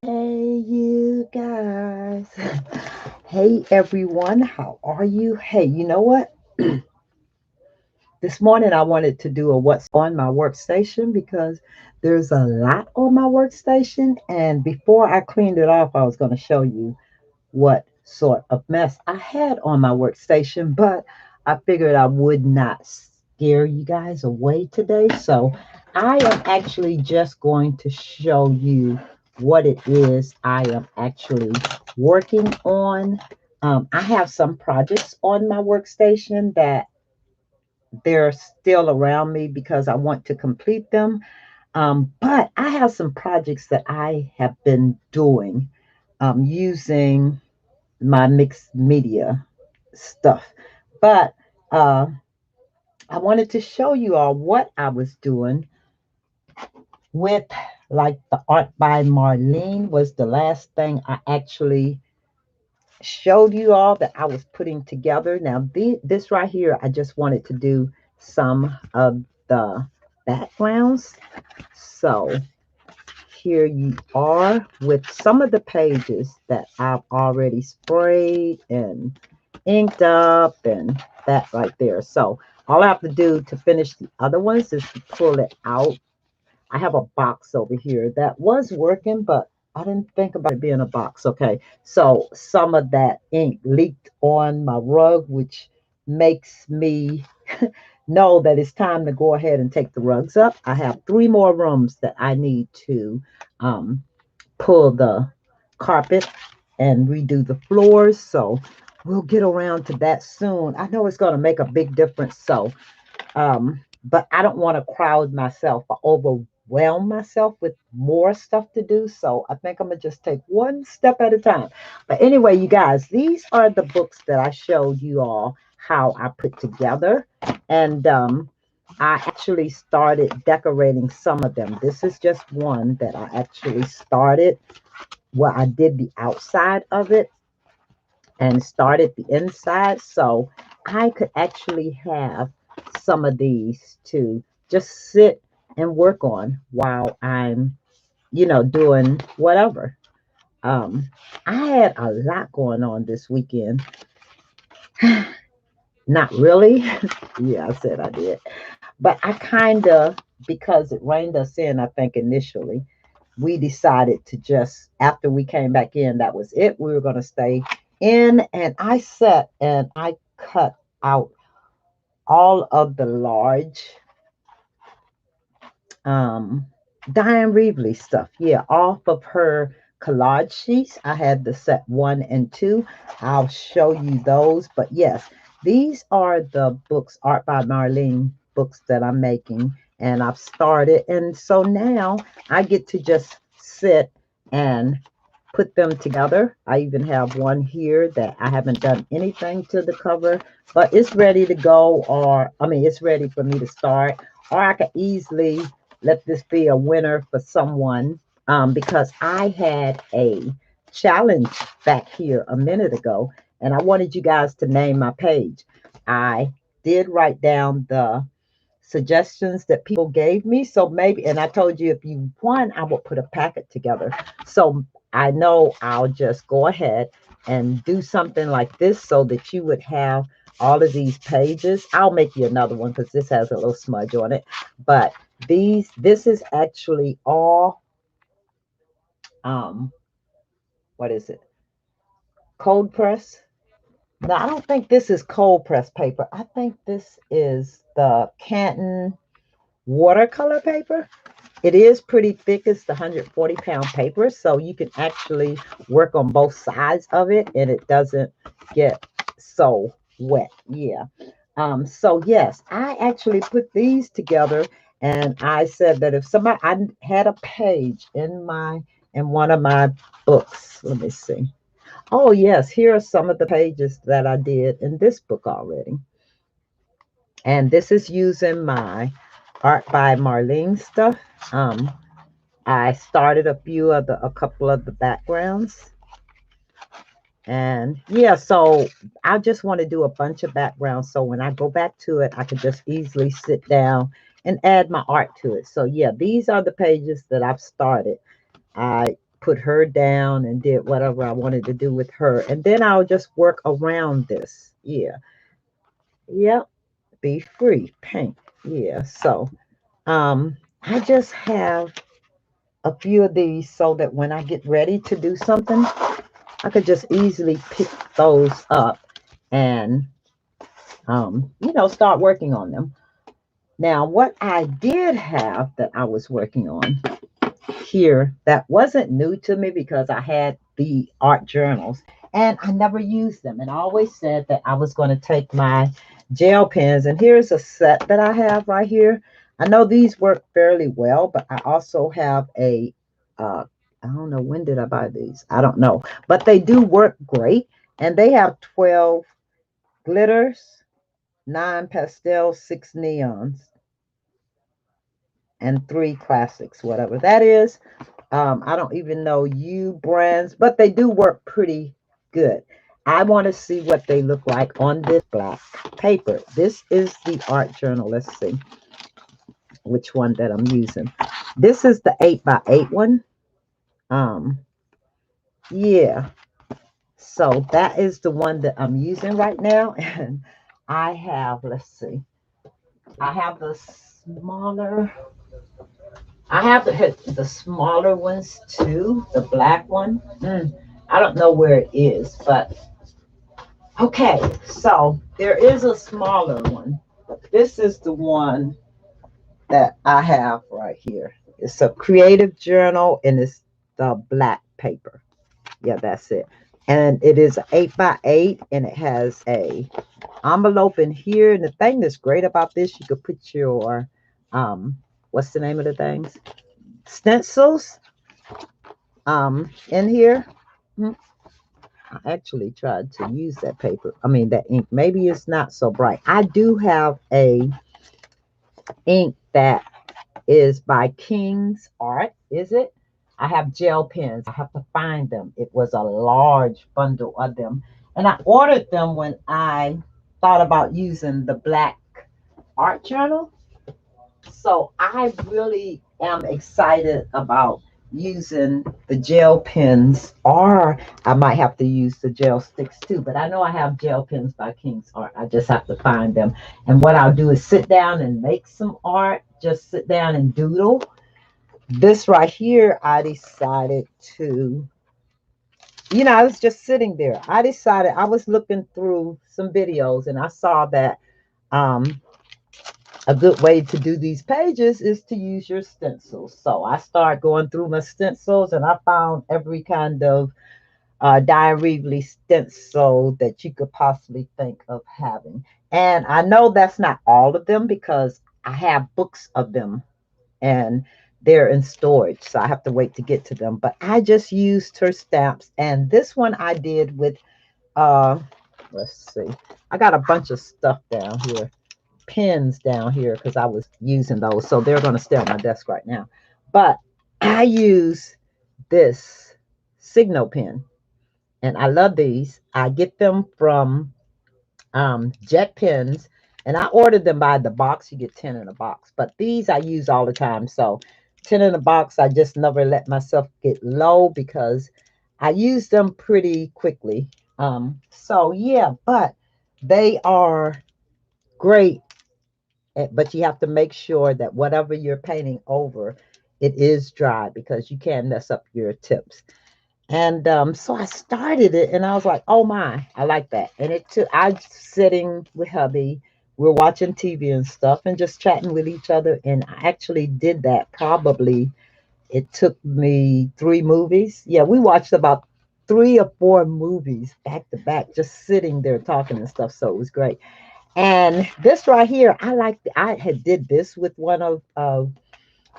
Hey, you guys. Hey, everyone. How are you? Hey, you know what? This morning I wanted to do a what's on my workstation because there's a lot on my workstation. And before I cleaned it off, I was going to show you what sort of mess I had on my workstation, but I figured I would not scare you guys away today. So I am actually just going to show you what it is I am actually working on. I have some projects on my workstation that they're still around me because I want to complete them. But I have some projects that I have been doing using my mixed media stuff. But uh, I wanted to show you all what I was doing with, like, the art by Marlene was the last thing I actually showed you all that I was putting together. Now, this right here, I just wanted to do some of the backgrounds. So here you are with some of the pages that I've already sprayed and inked up, and that right there. So all I have to do to finish the other ones is to pull it out. I have a box over here that was working, but I didn't think about it being a box. Okay, so some of that ink leaked on my rug, which makes me know that it's time to go ahead and take the rugs up. I have 3 more rooms that I need to um, pull the carpet and redo the floors. So we'll get around to that soon. I know it's going to make a big difference. But I don't want to crowd myself or overwhelm myself with more stuff to do. So I think I'm going to just take one step at a time. But anyway, you guys, these are the books that I showed you all how I put together. And I actually started decorating some of them. This is just one that I actually started. Well, I did the outside of it and started the inside. So I could actually have some of these to just sit and work on while I'm, doing whatever. Um, I had a lot going on this weekend. Not really. Yeah, I said I did. But I kind of, because it rained us in, I think initially, we decided to just, after we came back in, that was it. We were going to stay in. And I sat and I cut out all of the large um, Dyan Reaveley stuff. Yeah, off of her collage sheets. I had the set 1 and 2. I'll show you those. But yes, these are the books, Art by Marlene books that I'm making. And I've started. And so now I get to just sit and put them together. I even have one here that I haven't done anything to the cover, but it's ready to go, or I mean, it's ready for me to start, or I could easily let this be a winner for someone because I had a challenge back here a minute ago, and I wanted you guys to name my page. I did write down the suggestions that people gave me. So maybe, and I told you if you won, I would put a packet together. So I know I'll just go ahead and do something like this so that you would have all of these pages. I'll make you another one because this has a little smudge on it. But this is actually all, um, what is it? Cold press. No, I don't think this is cold press paper. I think this is the Canton watercolor paper. It is pretty thick. It's the 140-pound paper, so you can actually work on both sides of it, and it doesn't get so wet. Yeah. So yes, I actually put these together, and I said that if somebody, I had a page in one of my books. Let me see. Oh yes, here are some of the pages that I did in this book already. And this is using my Art by Marlene stuff. Um, I started a couple of the backgrounds. And yeah, so I just want to do a bunch of backgrounds. So when I go back to it, I could just easily sit down and add my art to it. So yeah, these are the pages that I've started. I put her down and did whatever I wanted to do with her. And then I'll just work around this. Yeah. Yep. Be free. Paint. Yeah. So I just have a few of these so that when I get ready to do something, I could just easily pick those up and start working on them. Now, what I did have that I was working on here that wasn't new to me because I had the art journals and I never used them. And I always said that I was going to take my gel pens. And here's a set that I have right here. I know these work fairly well, but I also have I don't know, when did I buy these? I don't know, but they do work great. And they have 12 glitters, 9 pastels, 6 neons, and 3 classics, whatever that is. I don't even know you brands, but they do work pretty good. I want to see what they look like on this black paper. This is the art journal. Let's see which one that I'm using. This is the 8x8 one. Um, yeah. So that is the one that I'm using right now. And I have, let's see, I have the smaller, I have the smaller ones too, the black one. I don't know where it is, but okay. So there is a smaller one, but this is the one that I have right here. It's a creative journal and it's the black paper. Yeah, that's it. And it is 8x8 and it has a envelope in here. And the thing that's great about this, you could put your what's the name of the things? Stencils in here. Hmm, I actually tried to use that paper. I mean that ink. Maybe it's not so bright. I do have a ink that is by King's Art, is it? I have gel pens. I have to find them. It was a large bundle of them. And I ordered them when I thought about using the black art journal. So I really am excited about using the gel pens, or I might have to use the gel sticks too. But I know I have gel pens by King's Art. I just have to find them. And what I'll do is sit down and make some art, just sit down and doodle. This right here, I decided to, I was just sitting there. I decided I was looking through some videos and I saw that um, a good way to do these pages is to use your stencils. So I started going through my stencils and I found every kind of Dyan Reaveley stencil that you could possibly think of having. And I know that's not all of them because I have books of them and they're in storage. So I have to wait to get to them. But I just used her stamps. And this one I did with, uh, let's see, I got a bunch of stuff down here, pens down here because I was using those. So they're going to stay on my desk right now. But I use this Signal pen. And I love these. I get them from Jet Pens, and I ordered them by the box. You get 10 in a box, but these I use all the time. So 10 in a box, I just never let myself get low because I use them pretty quickly. So yeah, but they are great. But you have to make sure that whatever you're painting over, it is dry because you can mess up your tips. And so I started it and I was like, oh my, I like that. And it took, I was sitting with hubby, we're watching TV and stuff and just chatting with each other. And I actually did that probably, it took me 3 movies. Yeah, we watched about 3 or 4 movies back to back, just sitting there talking and stuff. So it was great. And this right here, I had did this with one of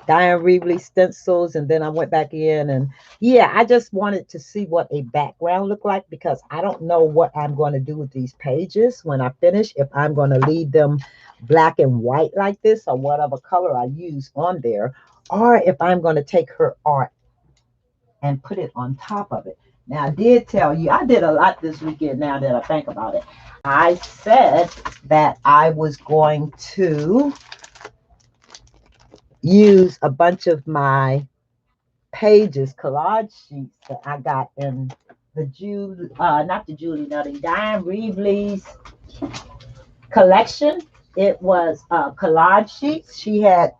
Dyan Reaveley stencils, and then I went back in and yeah, I just wanted to see what a background looked like because I don't know what I'm going to do with these pages when I finish, if I'm going to leave them black and white like this or whatever color I use on there, or if I'm going to take her art and put it on top of it. Now, I did tell you, I did a lot this weekend now that I think about it. I said that I was going to use a bunch of my pages, collage sheets that I got in the not the Julie, no, the Dyan Reaveley's collection. It was collage sheets. She had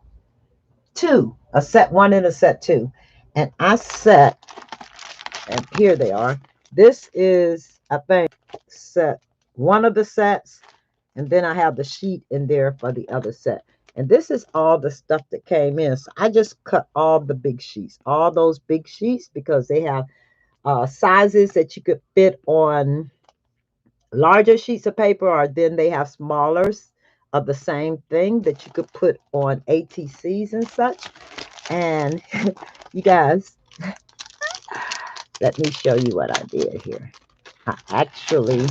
two, a set one and a set two. And I set, and here they are. This is, I think, set one of the sets, and then I have the sheet in there for the other set. And this is all the stuff that came in. So I just cut all the big sheets, all those big sheets, because they have sizes that you could fit on larger sheets of paper, or then they have smaller of the same thing that you could put on ATCs and such. And you guys, let me show you what I did here. I actually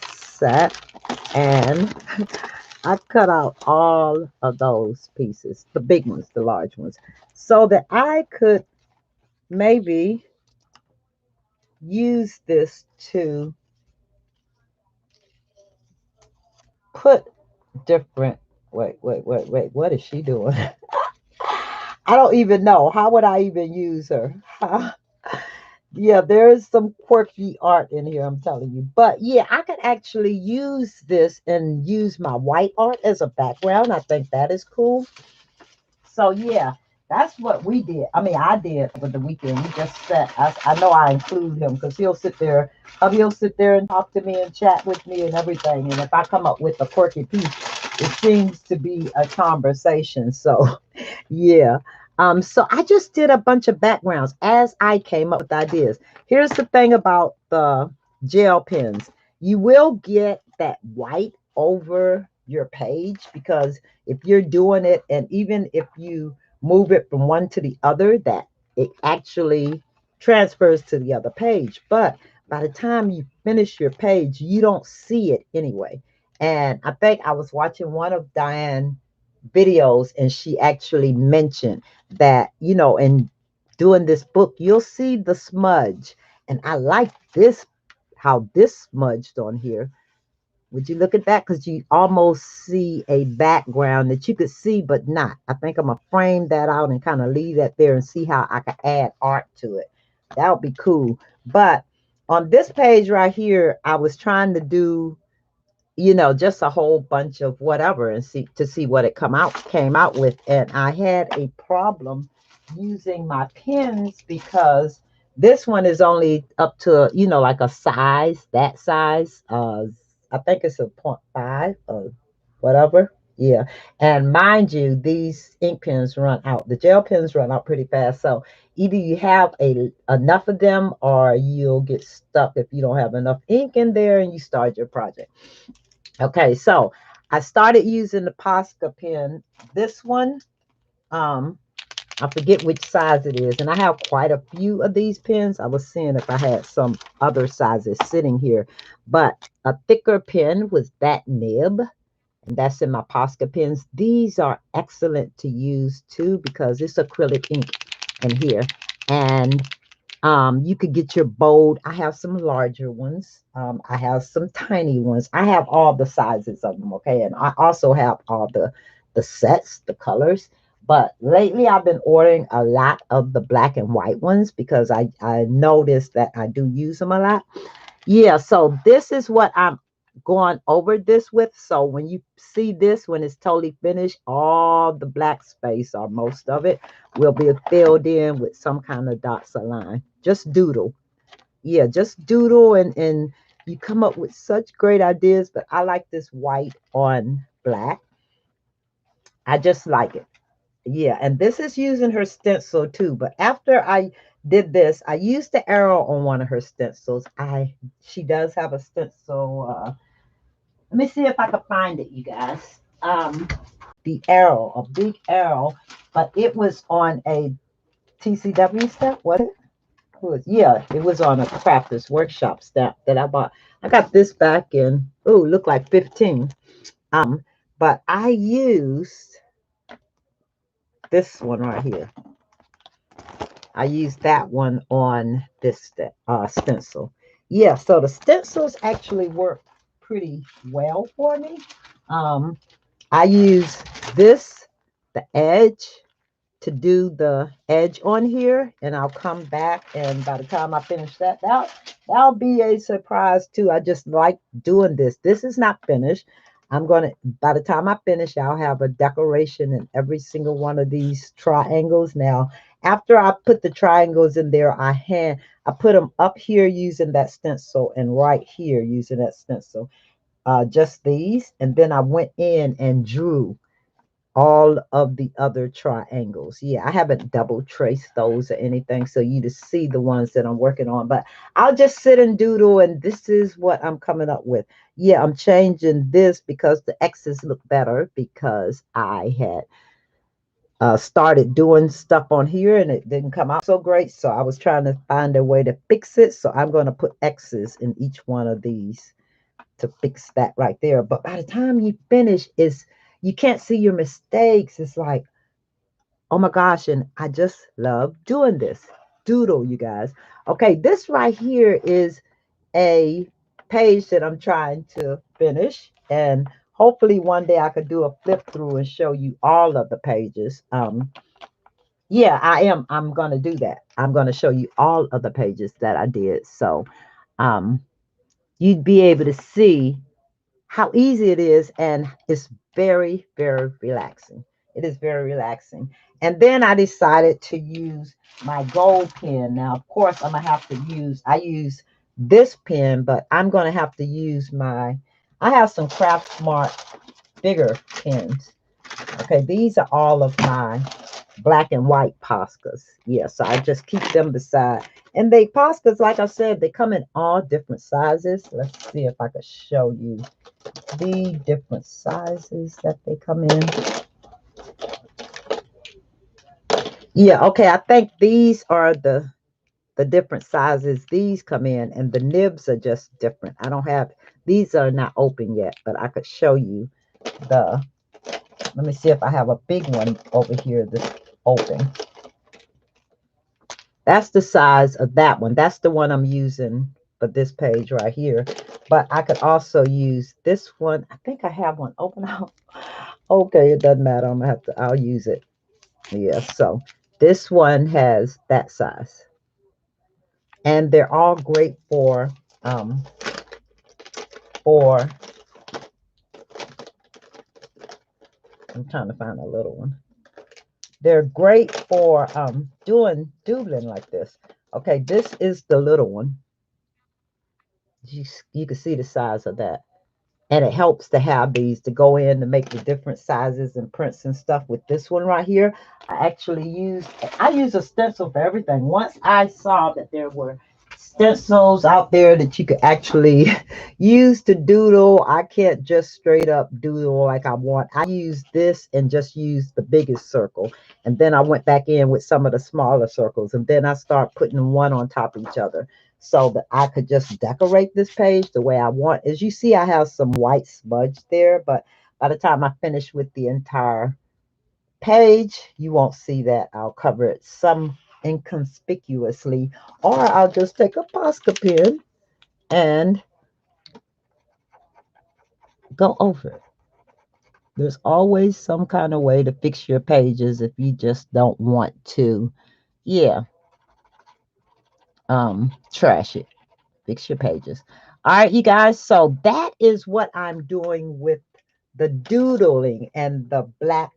sat and I cut out all of those pieces, the big ones, the large ones, so that I could maybe use this to put different, wait, what is she doing? I don't even know. How would I even use her? Yeah, there is some quirky art in here, I'm telling you. But yeah, I could actually use this and use my white art as a background. I think that is cool. So yeah, that's what we did. I mean, I did over the weekend. We just sat. I know I include him because he'll sit there. He'll sit there and talk to me and chat with me and everything. And if I come up with a quirky piece, it seems to be a conversation. So yeah. So I just did a bunch of backgrounds as I came up with ideas. Here's the thing about the gel pens. You will get that white over your page, because if you're doing it, and even if you move it from one to the other, that it actually transfers to the other page. But by the time you finish your page, you don't see it anyway. And I think I was watching one of Dyan videos, and she actually mentioned that, in doing this book, you'll see the smudge. And I like this, how this smudged on here. Would you look at that? Because you almost see a background that you could see, but not. I think I'm going to frame that out and kind of leave that there and see how I can add art to it. That would be cool. But on this page right here, I was trying to do, just a whole bunch of whatever and see what it came out with. And I had a problem using my pens, because this one is only up to, like a size, that size. I think it's a 0.5 or whatever. Yeah. And mind you, these ink pens run out. The gel pens run out pretty fast. So either you have enough of them, or you'll get stuck if you don't have enough ink in there and you start your project. Okay, so I started using the Posca pen. This one, I forget which size it is, and I have quite a few of these pens. I was seeing if I had some other sizes sitting here, but a thicker pen was that nib, and that's in my Posca pens. These are excellent to use too, because it's acrylic ink in here, and you could get your bold. I have some larger ones. I have some tiny ones. I have all the sizes of them, okay? And I also have all the sets, the colors. But lately I've been ordering a lot of the black and white ones, because I noticed that I do use them a lot. Yeah, so this is what I'm going over this with. So when you see this, when it's totally finished, all the black space, or most of it, will be filled in with some kind of dots or line. Just doodle. Yeah, just doodle, and you come up with such great ideas. But I like this white on black. I just like it. Yeah, and this is using her stencil too. But after I did this, I used the arrow on one of her stencils. She does have a stencil. Let me see if I can find it, you guys. The arrow, a big arrow, but it was on a TCW stamp. What it was? Yeah, it was on a Crafters Workshop stamp that I bought. I got this back in, oh, look like 15. But I used this one right here. I used that one on this stencil. Yeah, so the stencils actually work pretty well for me. I use this, the edge, to do the edge on here, and I'll come back, and by the time I finish that, that'll be a surprise too. I just like doing this. This is not finished. I'm gonna, by the time I finish, I'll have a decoration in every single one of these triangles. Now, after I put the triangles in there, I put them up here using that stencil and right here using that stencil. Just these, and then I went in and drew all of the other triangles. Yeah, I haven't double traced those or anything, so you to see the ones that I'm working on, but I'll just sit and doodle, and this is what I'm coming up with. Yeah, I'm changing this because the X's look better, because I had started doing stuff on here and it didn't come out so great, so I was trying to find a way to fix it. So I'm going to put X's in each one of these to fix that right there. But by the time you finish, is you can't see your mistakes. It's like, oh my gosh, and I just love doing this. Doodle, you guys. Okay, this right here is a page that I'm trying to finish, and hopefully one day I could do a flip through and show you all of the pages. Yeah, I'm gonna do that. I'm gonna show you all of the pages that I did, so um you'd be able to see how easy it is, and it's very, very relaxing. It is very relaxing. And then I decided to use my gold pen. Now, of course, I'm gonna have to I use this pen, but I'm gonna have to use I have some Craft Smart bigger pens. Okay, these are all of my black and white Poscas. Yeah, so I just keep them beside. And they Poscas, like I said, they come in all different sizes. Let's see if I can show you the different sizes that they come in. Yeah, okay, I think these are the different sizes these come in, and the nibs are just different. I don't have, these are not open yet, but I could show you the, let me see if I have a big one over here that's open. That's the size of that one. That's the one I'm using for this page right here. But I could also use this one. I think I have one open out. Okay, it doesn't matter. I'm gonna have to, I'll use it. Yeah, so this one has that size. And they're all great um for I'm trying to find a little one. They're great for doing doodling like this. Okay, this is the little one. You can see the size of that. And it helps to have these to go in to make the different sizes and prints and stuff. With this one right here, I use a stencil for everything. Once I saw that there were stencils out there that you could actually use to doodle, I can't just straight up doodle like I want. I use this and just use the biggest circle, and then I went back in with some of the smaller circles, and then I start putting one on top of each other, so that I could just decorate this page the way I want. As you see, I have some white smudge there, but by the time I finish with the entire page, you won't see that. I'll cover it some inconspicuously, or I'll just take a Posca pen and go over it. There's always some kind of way to fix your pages if you just don't want to, yeah, trash it. Fix your pages. All right, you guys. So that is what I'm doing with the doodling and the black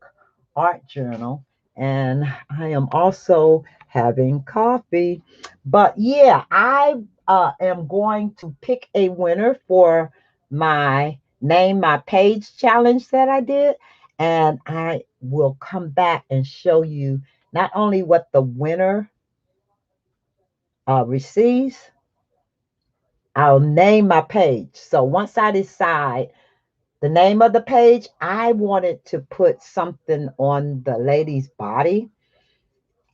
art journal. And I am also having coffee. But yeah, I am going to pick a winner for my Name My Page challenge that I did. And I will come back and show you not only what the winner receives, I'll name my page. So once I decide the name of the page, I wanted to put something on the lady's body,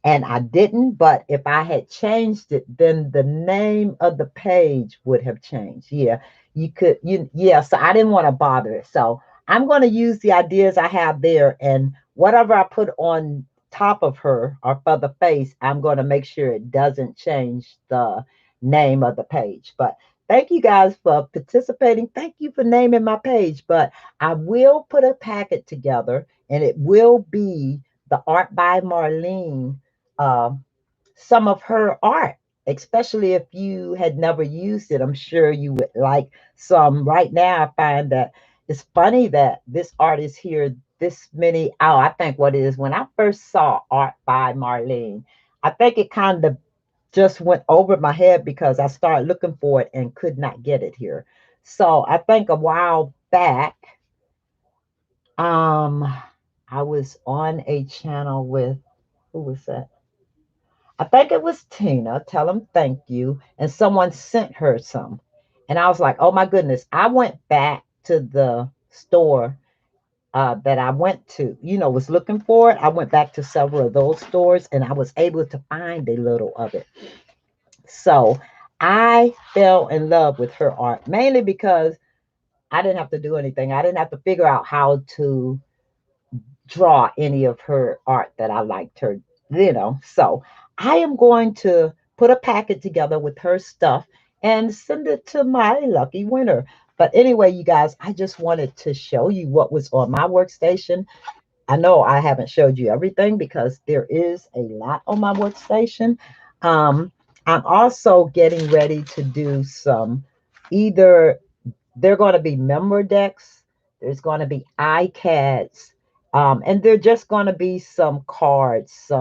and I didn't. But if I had changed it, then the name of the page would have changed. Yeah, yeah, so I didn't want to bother it. So I'm going to use the ideas I have there, and whatever I put on top of her or for the face, I'm going to make sure it doesn't change the name of the page. But thank you guys for participating. Thank you for naming my page. But I will put a packet together, and it will be the art by Marlene, uh, some of her art, especially if you had never used it. I'm sure you would like some. Right now, I find that it's funny that this art is here this many. Oh, I think what it is, when I first saw art by Marlene, I think it kind of just went over my head because I started looking for it and could not get it here. So I think a while back, um, I was on a channel with, who was that? I think it was Tina. Tell them thank you. And someone sent her some. And I was like, oh my goodness. I went back to the store that I went to, was looking for it. I went back to several of those stores and I was able to find a little of it. So I fell in love with her art, mainly because I didn't have to do anything. I didn't have to figure out how to draw any of her art that I liked her. So I am going to put a packet together with her stuff and send it to my lucky winner. But anyway, you guys, I just wanted to show you what was on my workstation. I know I haven't showed you everything because there is a lot on my workstation. Um, I'm also getting ready to do some, either they're going to be member decks, there's going to be iCads, and they're just going to be some cards,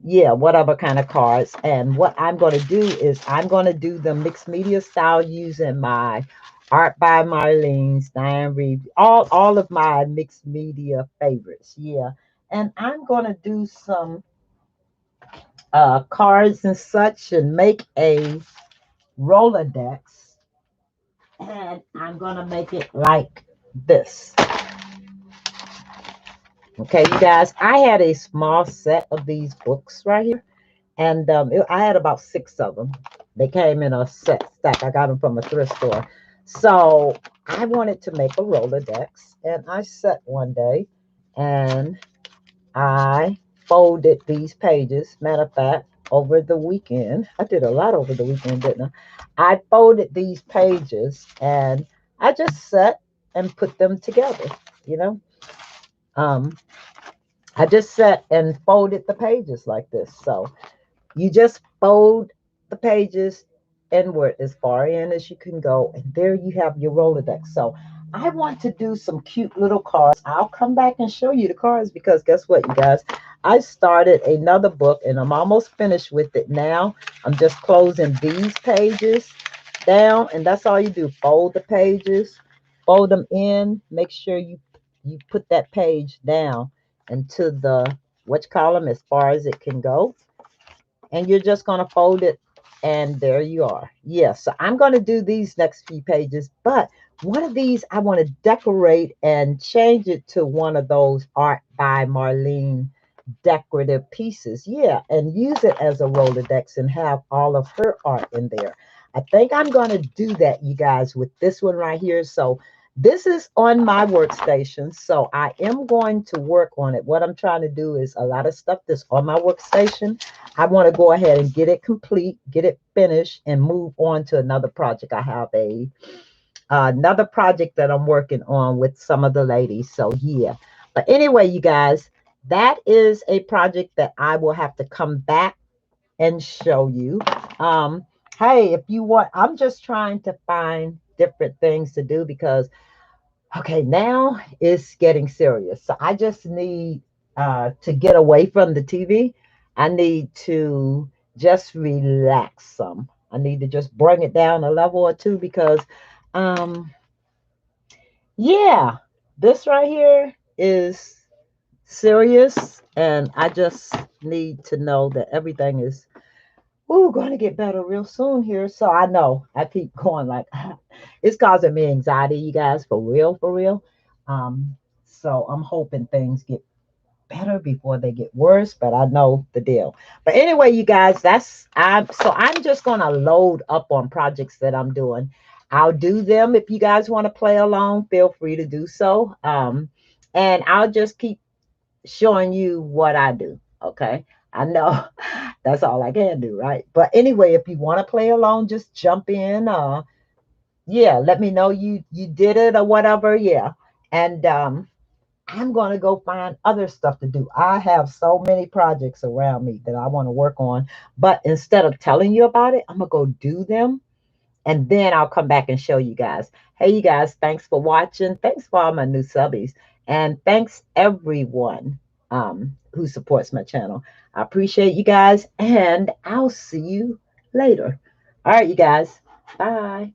whatever kind of cards. And what I'm going to do is I'm going to do the mixed media style using my Art by Marlene's, Dyan Reaveley, all of my mixed media favorites. Yeah. And I'm going to do some cards and such and make a Rolodex. And I'm going to make it like this. Okay, you guys, I had a small set of these books right here. And I had about 6 of them. They came in a set stack. I got them from a thrift store. So I wanted to make a Rolodex. And I sat one day and I folded these pages. Matter of fact, over the weekend, I did a lot over the weekend, didn't I? I folded these pages and I just sat and put them together, you know. Um, I just sat and folded the pages like this. So you just fold the pages inward as far in as you can go, and there you have your Rolodex. So I want to do some cute little cards. I'll come back and show you the cards because guess what, you guys? I started another book and I'm almost finished with it now. I'm just closing these pages down, and that's all you do. Fold the pages, fold them in, make sure you put that page down into the what you call them as far as it can go, and you're just going to fold it, and there you are. Yes, so I'm going to do these next few pages, but one of these I want to decorate and change it to one of those art by Marlene decorative pieces. Yeah, and use it as a Rolodex and have all of her art in there. I think I'm going to do that, you guys, with this one right here. So this is on my workstation, so I am going to work on it. What I'm trying to do is a lot of stuff that's on my workstation. I want to go ahead and get it complete, get it finished, and move on to another project. I have another project that I'm working on with some of the ladies. So yeah. But anyway, you guys, that is a project that I will have to come back and show you. Um, hey, if you want, I'm just trying to find different things to do because okay, now it's getting serious. So I just need to get away from the TV. I need to just relax some. I need to just bring it down a level or two because, um, yeah, this right here is serious. And I just need to know that everything is going to get better real soon here. So I know I keep going like it's causing me anxiety, you guys, for real, for real. So I'm hoping things get better before they get worse, but I know the deal. But anyway, you guys, I'm just gonna load up on projects that I'm doing. I'll do them. If you guys want to play along, feel free to do so. And I'll just keep showing you what I do. Okay. I know that's all I can do, right? But anyway, if you want to play along, just jump in. Yeah, let me know you did it or whatever. Yeah. And I'm going to go find other stuff to do. I have so many projects around me that I want to work on. But instead of telling you about it, I'm going to go do them. And then I'll come back and show you guys. Hey, you guys, thanks for watching. Thanks for all my new subbies. And thanks everyone who supports my channel. I appreciate you guys. And I'll see you later. All right, you guys. Bye.